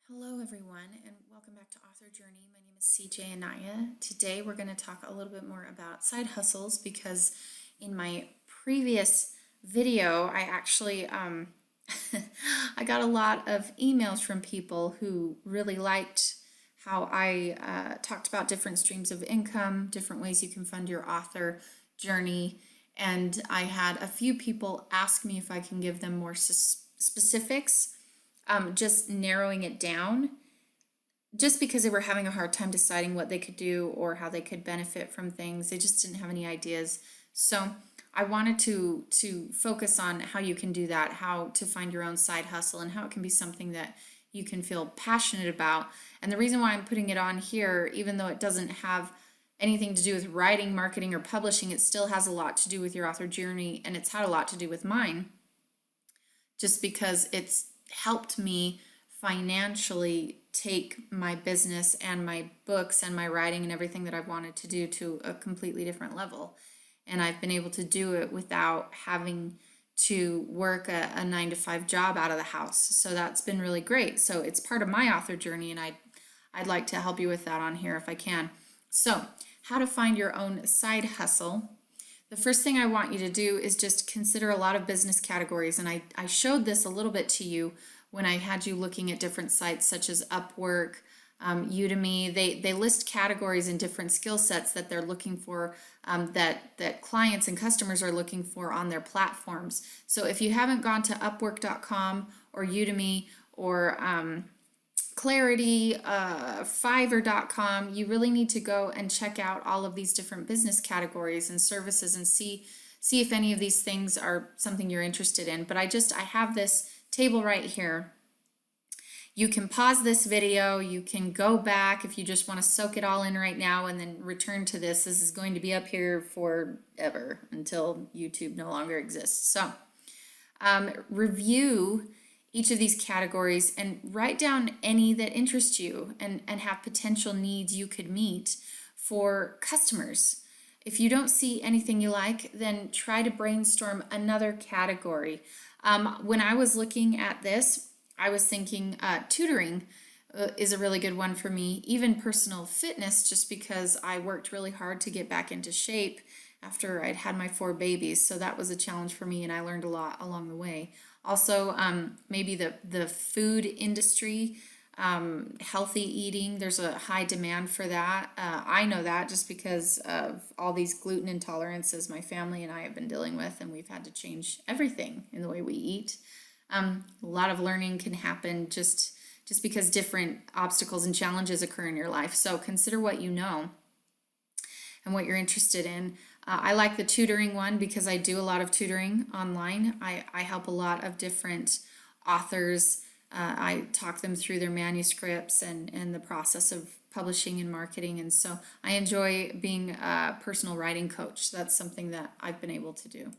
Hello everyone and welcome back to Author Journey. My name is CJ Anaya. Today we're going to talk a little bit more about side hustles because in my previous video I actually I got a lot of emails from people who really liked how I talked about different streams of income, different ways you can fund your author journey, and I had a few people ask me if I can give them more specifics, just narrowing it down, just because they were having a hard time deciding what they could do or how they could benefit from things. They just didn't have any ideas. So I wanted to focus on how you can do that, how to find your own side hustle, and how it can be something that you can feel passionate about. And the reason why I'm putting it on here, even though it doesn't have anything to do with writing, marketing, or publishing, it still has a lot to do with your author journey, and it's had a lot to do with mine, just because it's helped me financially take my business and my books and my writing and everything that I've wanted to do to a completely different level. And I've been able to do it without having to work a 9 to 5 job out of the house. So that's been really great. So it's part of my author journey, and I'd like to help you with that on here if I can. So, how to find your own side hustle. The first thing I want you to do is just consider a lot of business categories. And I showed this a little bit to you when I had you looking at different sites such as Upwork, Udemy. They list categories and different skill sets that they're looking for, that clients and customers are looking for on their platforms. So if you haven't gone to Upwork.com or Udemy or Clarity, Fiverr.com, you really need to go and check out all of these different business categories and services and see if any of these things are something you're interested in. But I have this table right here. You can pause this video, you can go back if you just want to soak it all in right now and then return to this. This is going to be up here forever until YouTube no longer exists. So review each of these categories and write down any that interest you and have potential needs you could meet for customers. If you don't see anything you like, then try to brainstorm another category. When I was looking at this, I was thinking tutoring is a really good one for me, even personal fitness, just because I worked really hard to get back into shape after I'd had my 4 babies. So that was a challenge for me, and I learned a lot along the way. Also, maybe the food industry, healthy eating, there's a high demand for that. I know that just because of all these gluten intolerances my family and I have been dealing with, and we've had to change everything in the way we eat. A lot of learning can happen just because different obstacles and challenges occur in your life. So consider what you know and what you're interested in. I like the tutoring one because I do a lot of tutoring online. I help a lot of different authors. I talk them through their manuscripts and the process of publishing and marketing. And so I enjoy being a personal writing coach. That's something that I've been able to do.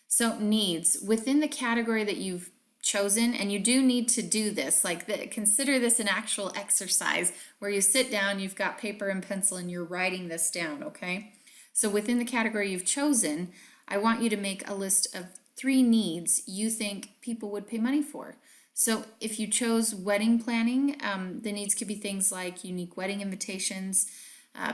So needs, within the category that you've chosen, and you do need to do this, consider this an actual exercise where you sit down, you've got paper and pencil, and you're writing this down, okay? So within the category you've chosen, I want you to make a list of 3 needs you think people would pay money for. So if you chose wedding planning, the needs could be things like unique wedding invitations.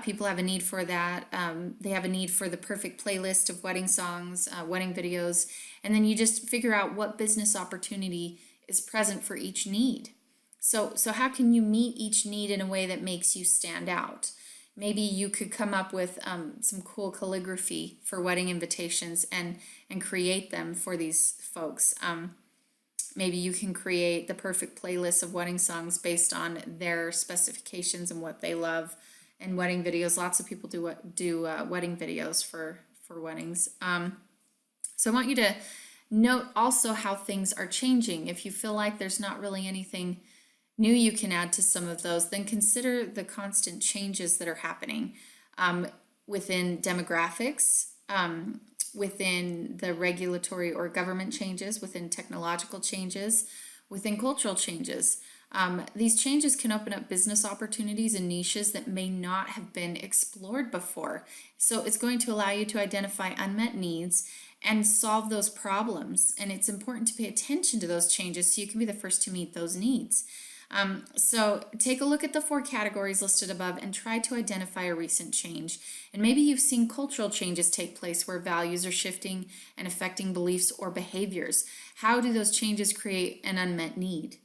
People have a need for that. They have a need for the perfect playlist of wedding songs, wedding videos, and then you just figure out what business opportunity is present for each need. So how can you meet each need in a way that makes you stand out? Maybe you could come up with some cool calligraphy for wedding invitations and create them for these folks. Maybe you can create the perfect playlist of wedding songs based on their specifications and what they love. And wedding videos, lots of people do wedding videos for weddings. So I want you to note also how things are changing. If you feel like there's not really anything new you can add to some of those, then consider the constant changes that are happening within demographics, within the regulatory or government changes, within technological changes, within cultural changes. These changes can open up business opportunities and niches that may not have been explored before. So it's going to allow you to identify unmet needs and solve those problems. And it's important to pay attention to those changes so you can be the first to meet those needs. So take a look at the 4 categories listed above and try to identify a recent change. And maybe you've seen cultural changes take place where values are shifting and affecting beliefs or behaviors. How do those changes create an unmet need?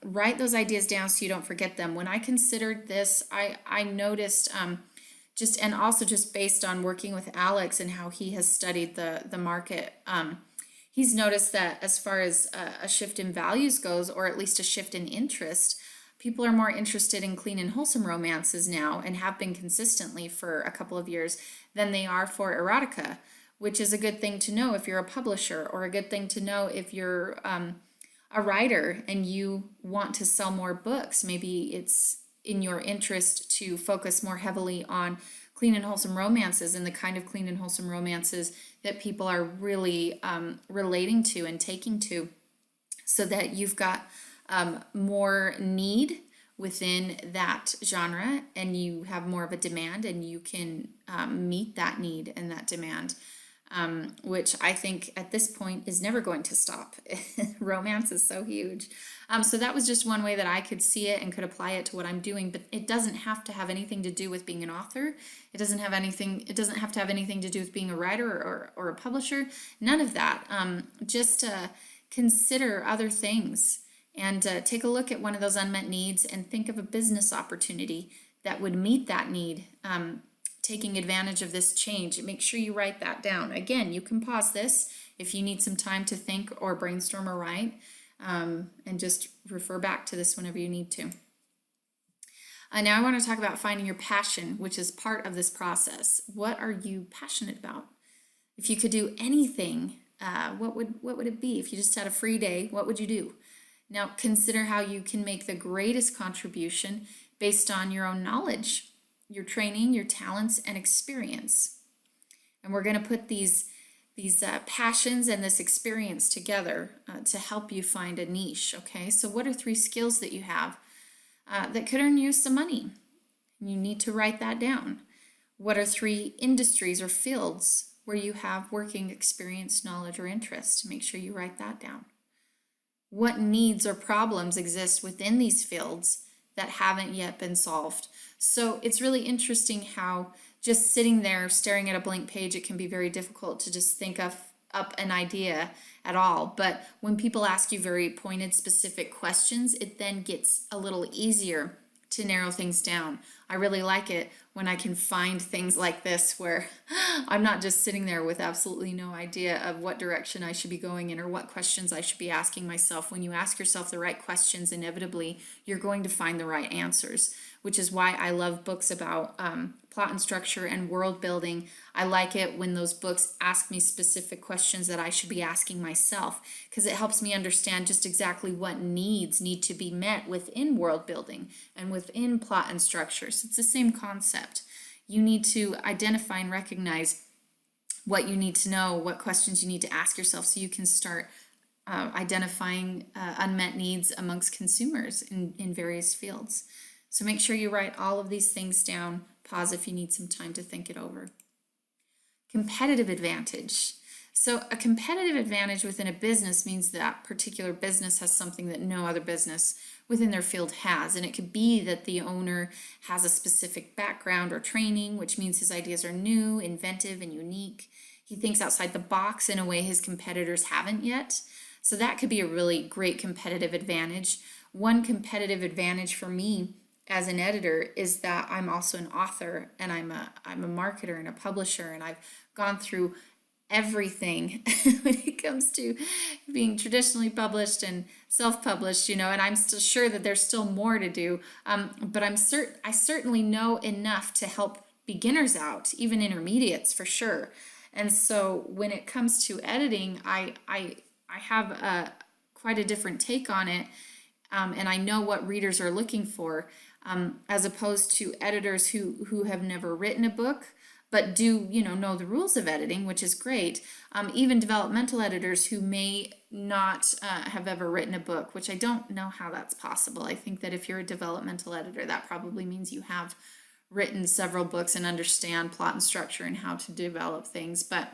Write those ideas down so you don't forget them. When I considered this, I noticed and also just based on working with Alex and how he has studied the market, he's noticed that as far as a shift in values goes, or at least a shift in interest, people are more interested in clean and wholesome romances now and have been consistently for a couple of years than they are for erotica, which is a good thing to know if you're a publisher, or a good thing to know if you're a writer and you want to sell more books. Maybe it's in your interest to focus more heavily on clean and wholesome romances and the kind of clean and wholesome romances that people are really relating to and taking to, so that you've got more need within that genre and you have more of a demand and you can meet that need and that demand. Which I think at this point is never going to stop. Romance is so huge. So that was just one way that I could see it and could apply it to what I'm doing, but it doesn't have to have anything to do with being an author. It doesn't have to have anything to do with being a writer or a publisher. None of that. Just consider other things and take a look at one of those unmet needs and think of a business opportunity that would meet that need. Taking advantage of this change. Make sure you write that down. Again, you can pause this if you need some time to think or brainstorm or write, and just refer back to this whenever you need to. Now I want to talk about finding your passion, which is part of this process. What are you passionate about? If you could do anything, what would it be? If you just had a free day, what would you do? Now consider how you can make the greatest contribution based on your own knowledge, your training, your talents, and experience. And we're going to put these passions and this experience together to help you find a niche, okay? So what are 3 skills that you have that could earn you some money? You need to write that down. What are 3 industries or fields where you have working experience, knowledge, or interest? Make sure you write that down. What needs or problems exist within these fields that haven't yet been solved? So it's really interesting how just sitting there staring at a blank page, it can be very difficult to just think of up an idea at all. But when people ask you very pointed, specific questions, it then gets a little easier to narrow things down. I really like it when I can find things like this where I'm not just sitting there with absolutely no idea of what direction I should be going in or what questions I should be asking myself. When you ask yourself the right questions, inevitably you're going to find the right answers, which is why I love books about plot and structure and world building. I like it when those books ask me specific questions that I should be asking myself, because it helps me understand just exactly what needs need to be met within world building and within plot and structure. So it's the same concept. You need to identify and recognize what you need to know, what questions you need to ask yourself, so you can start identifying unmet needs amongst consumers in various fields. So make sure you write all of these things down. Pause if you need some time to think it over. Competitive advantage. So a competitive advantage within a business means that particular business has something that no other business within their field has. And it could be that the owner has a specific background or training, which means his ideas are new, inventive, and unique. He thinks outside the box in a way his competitors haven't yet. So that could be a really great competitive advantage. One competitive advantage for me as an editor is that I'm also an author, and I'm a marketer and a publisher, and I've gone through everything when it comes to being traditionally published and self-published, and I'm still sure that there's still more to do, but I certainly know enough to help beginners out, even intermediates for sure. And so when it comes to editing, I have quite a different take on it, and I know what readers are looking for, as opposed to editors who have never written a book but do know the rules of editing, which is great. Even developmental editors who may not have ever written a book, which I don't know how that's possible. I think that if you're a developmental editor, that probably means you have written several books and understand plot and structure and how to develop things. But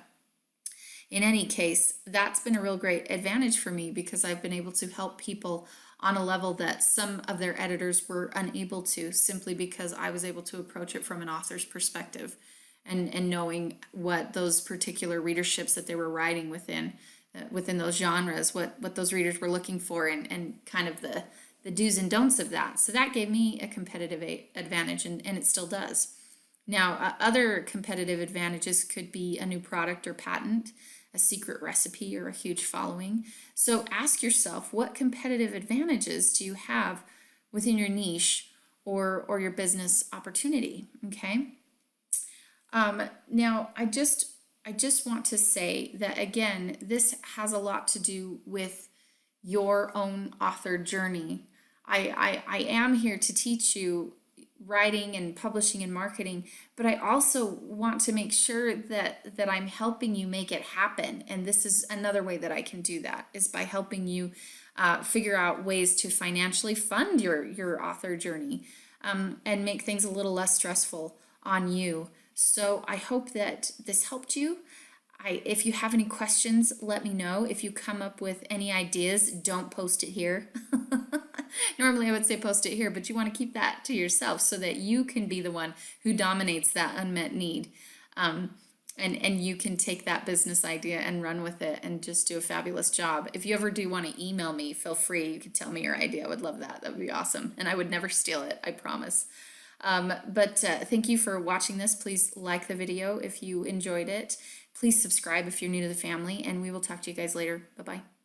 in any case, that's been a real great advantage for me, because I've been able to help people on a level that some of their editors were unable to, simply because I was able to approach it from an author's perspective, and knowing what those particular readerships that they were writing within those genres, what those readers were looking for, and kind of the do's and don'ts of that. So that gave me a competitive advantage, and it still does. Now, other competitive advantages could be a new product or patent, a secret recipe, or a huge following. So ask yourself, what competitive advantages do you have within your niche or your business opportunity? Okay. Now, I just want to say that, again, this has a lot to do with your own author journey. I am here to teach you writing and publishing and marketing, but I also want to make sure that I'm helping you make it happen. And this is another way that I can do that, is by helping you figure out ways to financially fund your author journey, and make things a little less stressful on you. So I hope that this helped you. If you have any questions, let me know. If you come up with any ideas, don't post it here. Normally I would say post it here, but you want to keep that to yourself so that you can be the one who dominates that unmet need. And you can take that business idea and run with it and just do a fabulous job. If you ever do want to email me, feel free. You can tell me your idea. I would love that. That would be awesome. And I would never steal it, I promise. But thank you for watching this. Please like the video if you enjoyed it. Please subscribe if you're new to the family, and we will talk to you guys later. Bye-bye.